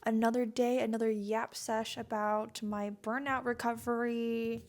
another day, another yap sesh about my burnout recovery.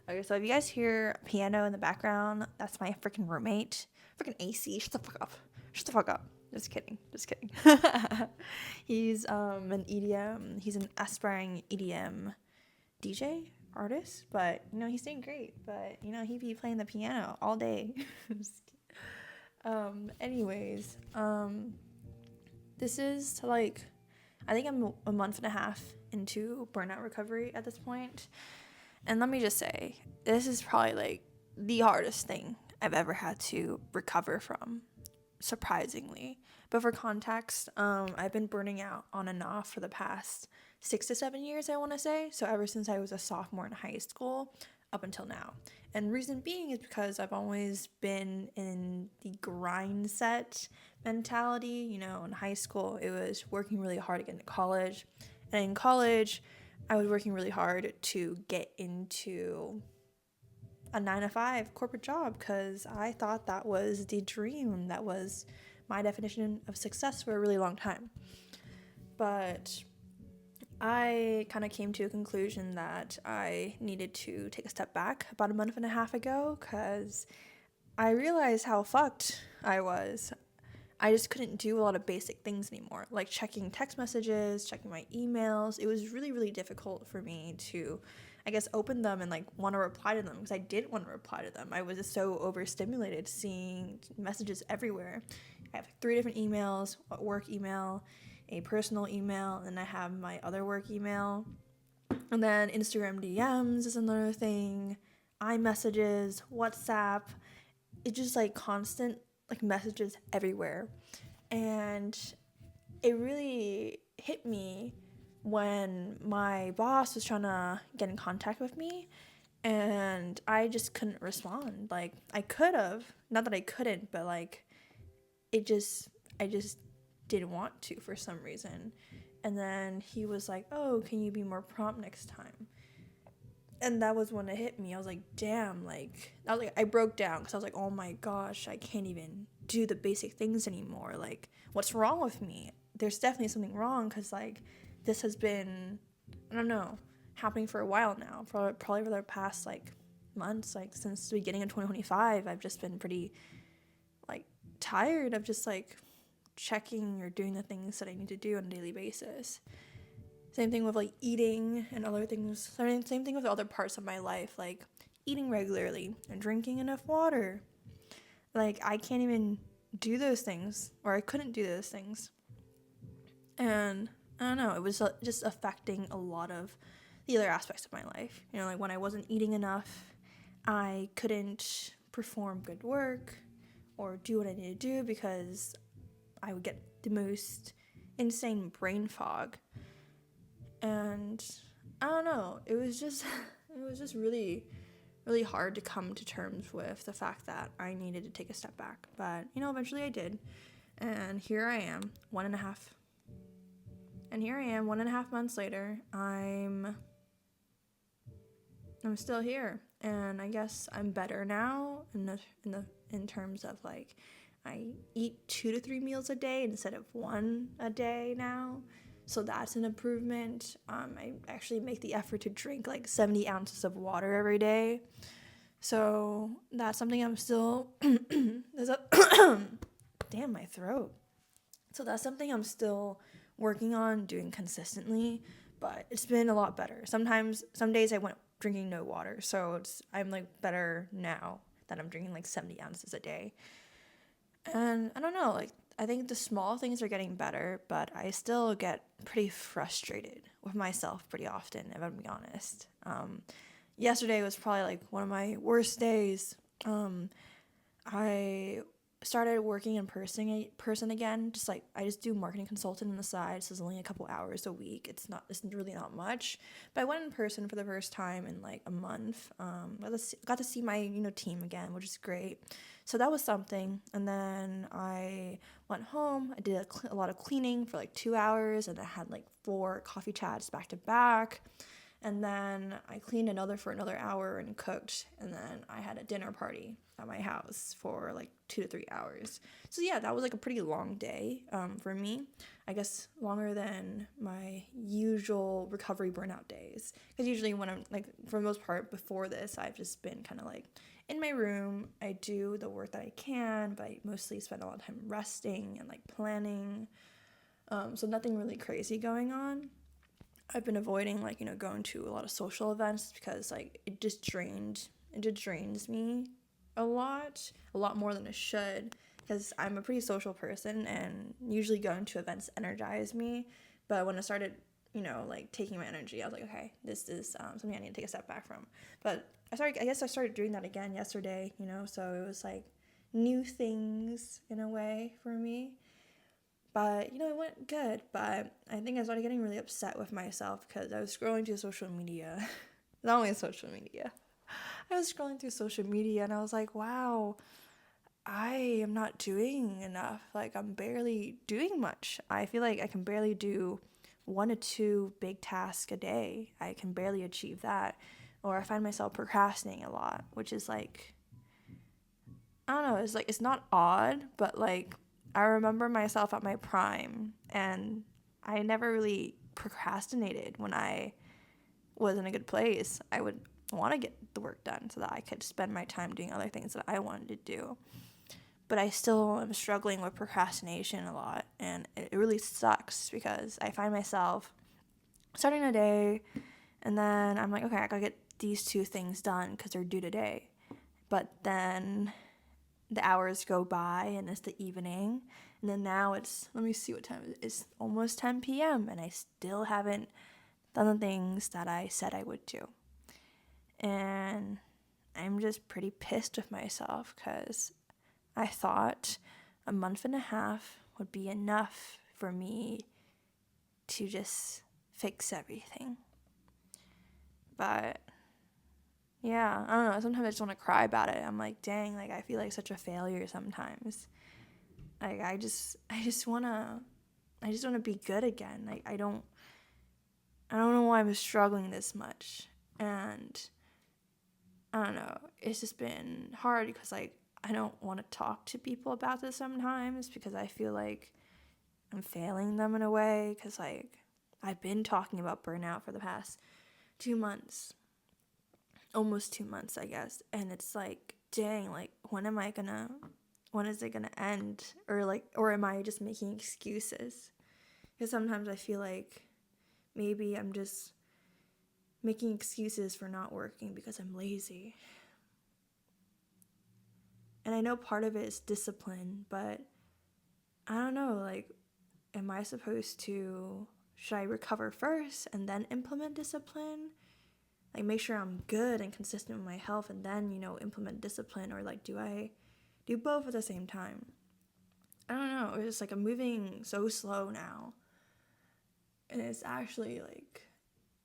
Okay, so if you guys hear a piano in the background, that's my freaking roommate. Freaking AC, shut the fuck up. Shut the fuck up. Just kidding. Just kidding. He's an EDM, he's an aspiring EDM DJ artist, but he's doing great. But he'd be playing the piano all day. Anyways, this is like, I think I'm a month and a half into burnout recovery at this point. And let me just say, this is probably like the hardest thing I've ever had to recover from, surprisingly. But for context, I've been burning out on and off for the past 6 to 7 years, I want to say. So ever since I was a sophomore in high school up until now. And reason being is because I've always been in the grind set mentality. In high school, it was working really hard to get into college. And in college, I was working really hard to get into a 9-to-5 corporate job because I thought that was the dream. That was my definition of success for a really long time. But I kind of came to a conclusion that I needed to take a step back about a month and a half ago because I realized how fucked I was. I just couldn't do a lot of basic things anymore, like checking text messages, checking my emails. It was really, really difficult for me to, I guess, open them and want to reply to them because I didn't want to reply to them. I was just so overstimulated seeing messages everywhere. I have 3 different emails: a work email, a personal email, and I have my other work email. And then Instagram DMs is another thing, iMessages, WhatsApp. It's just constant messages everywhere. And it really hit me when my boss was trying to get in contact with me and I just couldn't respond. I could have, not that I couldn't, but I just didn't want to for some reason. And then he was like, "Oh, can you be more prompt next time?" And that was when it hit me. I was like, damn, I broke down because I was like, oh my gosh, I can't even do the basic things anymore. What's wrong with me? There's definitely something wrong because this has been, I don't know, happening for a while now. Probably for the past months, since the beginning of 2025, I've just been pretty tired of just checking or doing the things that I need to do on a daily basis. Same thing with eating and other things. Same thing with other parts of my life, eating regularly and drinking enough water. I can't even do those things, or I couldn't do those things. And I don't know, it was just affecting a lot of the other aspects of my life. When I wasn't eating enough, I couldn't perform good work or do what I needed to do because I would get the most insane brain fog. And I don't know, it was just really, really hard to come to terms with the fact that I needed to take a step back. But, eventually I did. And here I am, 1.5 months later. I'm still here. And I guess I'm better now in terms of I eat 2 to 3 meals a day instead of 1 a day now. So that's an improvement. I actually make the effort to drink 70 ounces of water every day. So that's something I'm still, damn, my throat. So that's something I'm still working on doing consistently, but it's been a lot better. Some days I went drinking no water. So I'm better now that I'm drinking 70 ounces a day. And I don't know, I think the small things are getting better, but I still get pretty frustrated with myself pretty often, if I'm being honest. Yesterday was probably one of my worst days. I started working in person again. I just do marketing consultant on the side, so it's only a couple hours a week. It's really not much. But I went in person for the first time in a month. Got to see my team again, which is great. So that was something. And then I went home. I did a lot of cleaning for 2 hours, and I had 4 coffee chats back to back. And then I cleaned for another hour and cooked. And then I had a dinner party at my house for like 2 to 3 hours. So yeah, that was like a pretty long day for me. I guess longer than my usual recovery burnout days. Because usually when I'm like, for the most part before this, I've just been kind of like in my room. I do the work that I can, but I mostly spend a lot of time resting and like planning. So nothing really crazy going on. I've been avoiding like, going to a lot of social events because like it just drains me a lot more than it should, because I'm a pretty social person and usually going to events energize me. But when I started, like taking my energy, I was like, okay, this is something I need to take a step back from. But I guess I started doing that again yesterday, so it was like new things in a way for me. But, it went good. But I think I started getting really upset with myself because I was scrolling through social media. Not only social media. I was scrolling through social media and I was like, wow, I am not doing enough. Like, I'm barely doing much. I feel like I can barely do 1 to 2 big tasks a day. I can barely achieve that. Or I find myself procrastinating a lot, which is like, I don't know, it's like, it's not odd, but like, I remember myself at my prime and I never really procrastinated when I was in a good place. I would want to get the work done so that I could spend my time doing other things that I wanted to do. But I still am struggling with procrastination a lot, and it really sucks because I find myself starting a day and then I'm like, okay, I gotta get these 2 things done because they're due today. But then the hours go by and it's the evening, and then now let me see what time it is. It's almost 10 p.m. and I still haven't done the things that I said I would do. And I'm just pretty pissed with myself because I thought a month and a half would be enough for me to just fix everything. But yeah, I don't know. Sometimes I just want to cry about it. I'm like, dang, like I feel like such a failure sometimes. Like I just wanna be good again. Like I don't know why I'm struggling this much. And I don't know. It's just been hard because like I don't want to talk to people about this sometimes because I feel like I'm failing them in a way, because like I've been talking about burnout for the past 2 months. Almost 2 months, I guess. And it's like, dang, like when is it gonna end? Or am I just making excuses? Because sometimes I feel like maybe I'm just making excuses for not working because I'm lazy. And I know part of it is discipline, but I don't know, like, am I supposed to, should I recover first and then implement discipline? Like, make sure I'm good and consistent with my health and then, implement discipline? Or, like, do I do both at the same time? I don't know. It's just, like, I'm moving so slow now. And it's actually, like,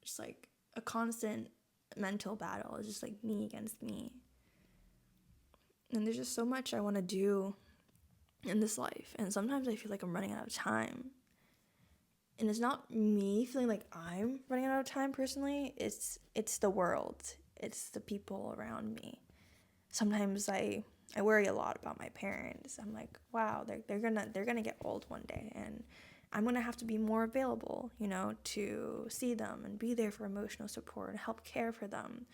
just, like, a constant mental battle. It's just, like, me against me. And there's just so much I want to do in this life. And sometimes I feel like I'm running out of time. And it's not me feeling like I'm running out of time personally. It's the world. It's the people around me. Sometimes I worry a lot about my parents. I'm like, wow, they're gonna get old one day, and I'm gonna have to be more available, to see them and be there for emotional support and help care for them.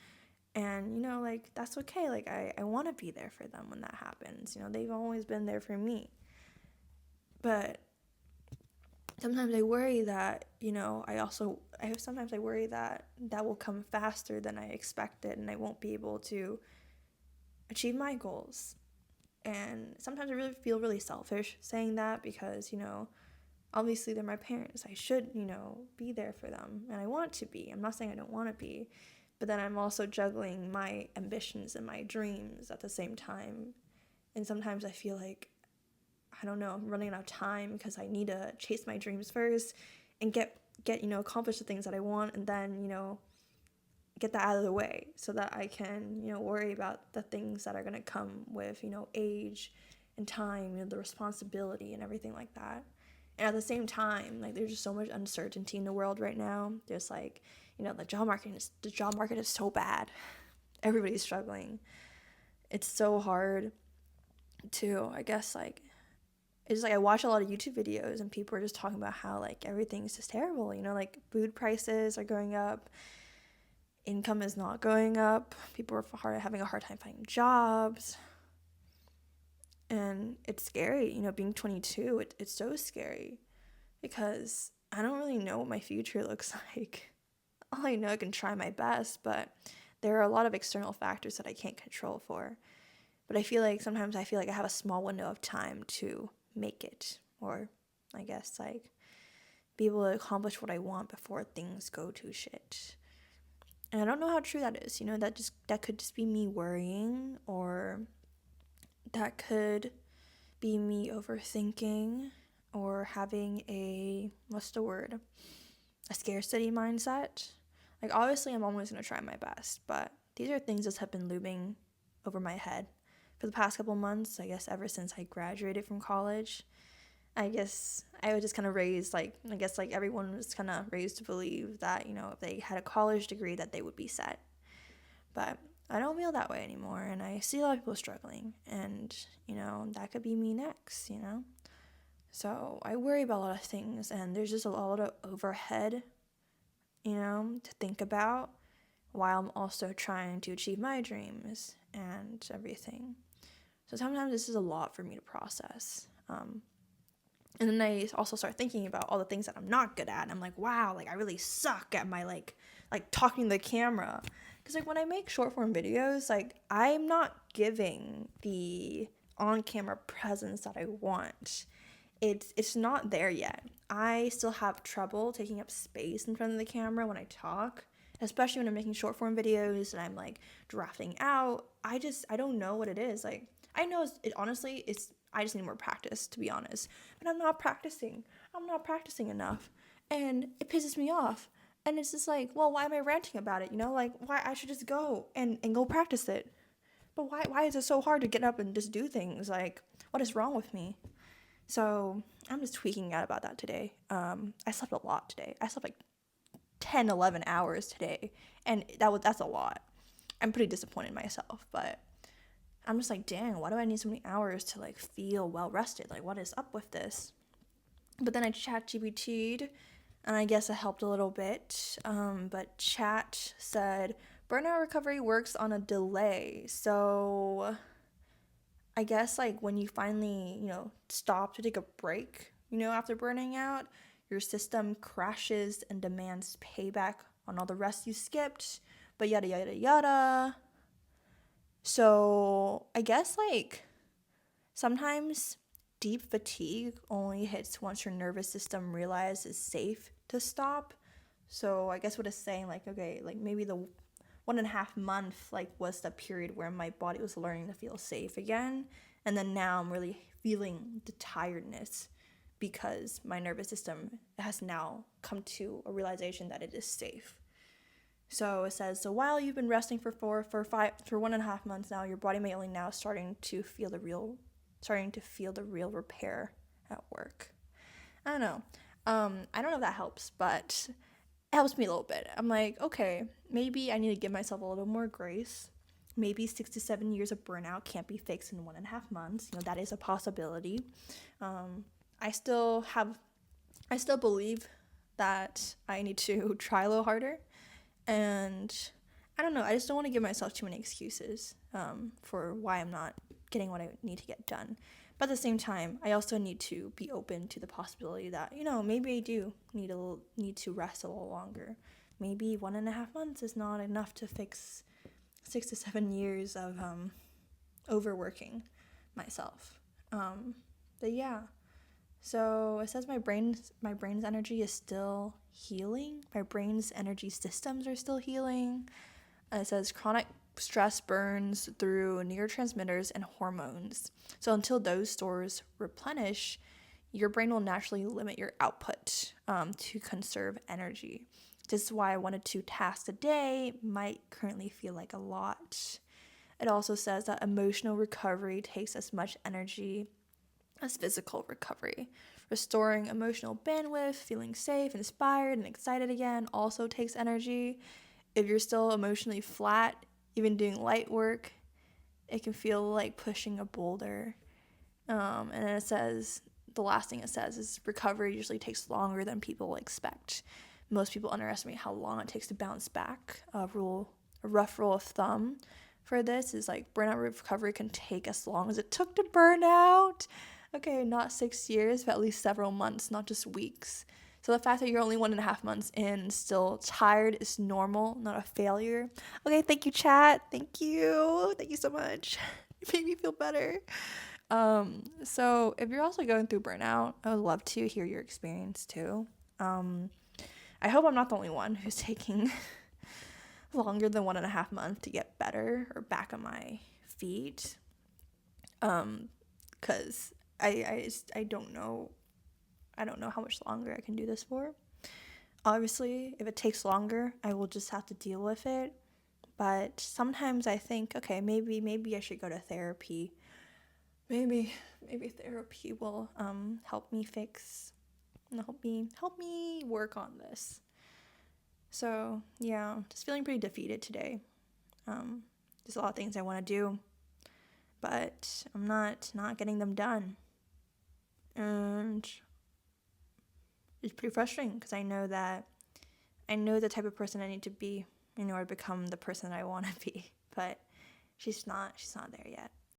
And like that's okay. Like I want to be there for them when that happens. They've always been there for me. But sometimes I worry that, sometimes I worry that will come faster than I expected and I won't be able to achieve my goals. And sometimes I really feel really selfish saying that because, obviously they're my parents. I should, be there for them, and I want to be. I'm not saying I don't want to be, but then I'm also juggling my ambitions and my dreams at the same time. And sometimes I feel like, I don't know, I'm running out of time because I need to chase my dreams first and get accomplish the things that I want, and then, get that out of the way so that I can, worry about the things that are going to come with, age and time, the responsibility and everything like that. And at the same time, like, there's just so much uncertainty in the world right now. There's like, the job market is so bad. Everybody's struggling. It's so hard to, I guess, like, it's like I watch a lot of YouTube videos and people are just talking about how like everything's just terrible, like food prices are going up, income is not going up, people are having a hard time finding jobs, and it's scary, being 22, it's so scary because I don't really know what my future looks like. All I know, I can try my best, but there are a lot of external factors that I can't control for. But I feel like sometimes I have a small window of time to make it, or I guess like be able to accomplish what I want before things go to shit. And I don't know how true that is. That could just be me worrying, or that could be me overthinking, or having a scarcity mindset. Like, obviously I'm always going to try my best, but these are things that have been looming over my head for the past couple months, I guess ever since I graduated from college. I guess I was just kind of raised, like everyone was kind of raised to believe that, if they had a college degree that they would be set. But I don't feel that way anymore, and I see a lot of people struggling, and, that could be me next, So I worry about a lot of things, and there's just a lot of overhead, to think about, while I'm also trying to achieve my dreams and everything. So sometimes this is a lot for me to process. And then I also start thinking about all the things that I'm not good at. And I'm like, wow, like I really suck at my like talking to the camera. Because like when I make short form videos, like I'm not giving the on-camera presence that I want. It's not there yet. I still have trouble taking up space in front of the camera when I talk, especially when I'm making short form videos and I'm like drafting out. I don't know what it is. Like, I know I just need more practice, to be honest. But I'm not practicing. I'm not practicing enough. And it pisses me off. And it's just like, well, why am I ranting about it? Like, why I should just go and go practice it. But why is it so hard to get up and just do things? Like, what is wrong with me? So I'm just tweaking out about that today. I slept a lot today. I slept like 10, 11 hours today. And that's a lot. I'm pretty disappointed in myself, but I'm just like, dang, why do I need so many hours to like feel well rested? Like, what is up with this? But then I ChatGPT'd, and I guess it helped a little bit. But Chat said burnout recovery works on a delay. So I guess like when you finally, stop to take a break, after burning out, your system crashes and demands payback on all the rest you skipped, but yada, yada, yada. So I guess like sometimes deep fatigue only hits once your nervous system realizes it's safe to stop. So I guess what it's saying, like, okay, like maybe the 1.5 month like was the period where my body was learning to feel safe again, and then now I'm really feeling the tiredness because my nervous system has now come to a realization that it is safe. So it says, so while you've been resting for 1.5 months now, your body may only now starting to feel the real repair at work. I don't know. I don't know if that helps, but it helps me a little bit. I'm like, okay, maybe I need to give myself a little more grace. Maybe 6 to 7 years of burnout can't be fixed in 1.5 months. That is a possibility. I still believe that I need to try a little harder. And I don't know, I just don't want to give myself too many excuses for why I'm not getting what I need to get done. But at the same time, I also need to be open to the possibility that, maybe I do need to rest a little longer. Maybe 1.5 months is not enough to fix 6 to 7 years of overworking myself. But yeah. So it says my brain's energy is still healing. My brain's energy systems are still healing. It says chronic stress burns through neurotransmitters and hormones. So until those stores replenish, your brain will naturally limit your output to conserve energy. This is why 1 to 2 tasks a day might currently feel like a lot. It also says that emotional recovery takes as much energy as physical recovery. Restoring emotional bandwidth, feeling safe, inspired, and excited again also takes energy. If you're still emotionally flat, even doing light work, it can feel like pushing a boulder. And then it says, the last thing it says is recovery usually takes longer than people expect. Most people underestimate how long it takes to bounce back. A rough rule of thumb for this is like burnout recovery can take as long as it took to burn out. Okay, not 6 years, but at least several months, not just weeks. So the fact that you're only 1.5 months in and still tired is normal, not a failure. Okay, thank you, chat. Thank you. Thank you so much. It made me feel better. So if you're also going through burnout, I would love to hear your experience too. I hope I'm not the only one who's taking longer than 1.5 months to get better or back on my feet. Cause I don't know how much longer I can do this for. Obviously, if it takes longer, I will just have to deal with it. But sometimes I think, okay, maybe I should go to therapy. Maybe therapy will help me work on this. So yeah, just feeling pretty defeated today. There's a lot of things I want to do, but I'm not getting them done, and it's pretty frustrating because I know the type of person I need to be in order to become the person I want to be, but she's not there yet.